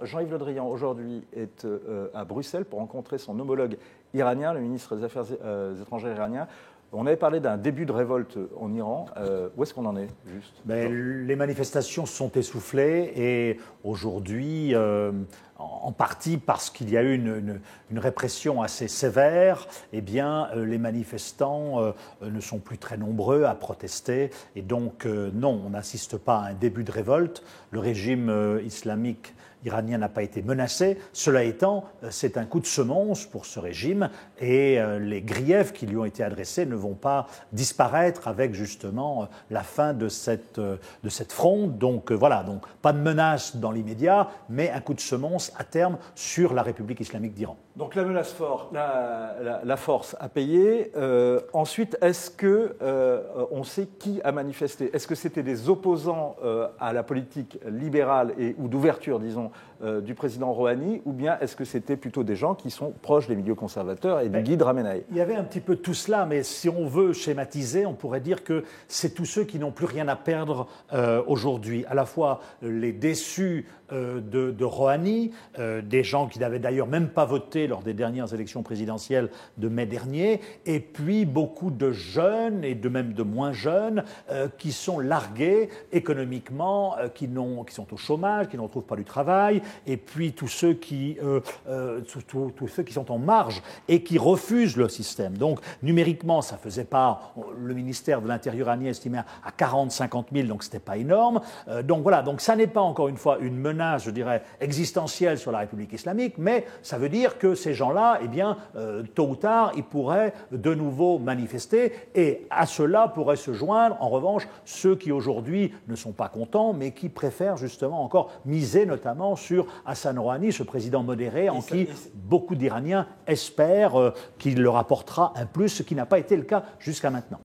Jean-Yves Le Drian, aujourd'hui, est à Bruxelles pour rencontrer son homologue iranien, le ministre des Affaires étrangères iranien. On avait parlé d'un début de révolte en Iran. Où est-ce qu'on en est, juste? Les manifestations se sont essoufflées et aujourd'hui, en partie parce qu'il y a eu une répression assez sévère, eh bien, les manifestants ne sont plus très nombreux à protester. Et donc, non, on n'assiste pas à un début de révolte. Le régime islamique iranien n'a pas été menacé. Cela étant, c'est un coup de semonce pour ce régime et les griefs qui lui ont été adressés ne vont pas disparaître avec justement la fin de cette fronde. Donc voilà, donc pas de menace dans l'immédiat, mais un coup de semonce à terme sur la République islamique d'Iran. Donc la menace forte, la force a payé. Ensuite, est-ce qu'on sait qui a manifesté? Est-ce que c'était des opposants à la politique libérale ou d'ouverture, disons, du président Rouhani, ou bien est-ce que c'était plutôt des gens qui sont proches des milieux conservateurs et du guide Ramenei? Il y avait un petit peu de tout cela, mais si on veut schématiser, on pourrait dire que c'est tous ceux qui n'ont plus rien à perdre aujourd'hui. À la fois les déçus de Rouhani, des gens qui n'avaient d'ailleurs même pas voté lors des dernières élections présidentielles de mai dernier, et puis beaucoup de jeunes et même de moins jeunes qui sont largués économiquement, qui sont au chômage, qui ne retrouvent pas du travail, et puis tous ceux qui sont en marge et qui refusent le système. Donc numériquement, ça faisait pas, le ministère de l'Intérieur iranien estimait à 40-50 000, donc c'était pas énorme. Donc voilà, donc ça n'est pas encore une fois une menace, je dirais, existentielle sur la République islamique, mais ça veut dire que ces gens-là, eh bien, tôt ou tard, ils pourraient de nouveau manifester, et à cela pourraient se joindre, en revanche, ceux qui aujourd'hui ne sont pas contents, mais qui préfèrent justement encore miser notamment sur Hassan Rouhani, ce président modéré en qui beaucoup d'Iraniens espèrent qu'il leur apportera un plus, ce qui n'a pas été le cas jusqu'à maintenant.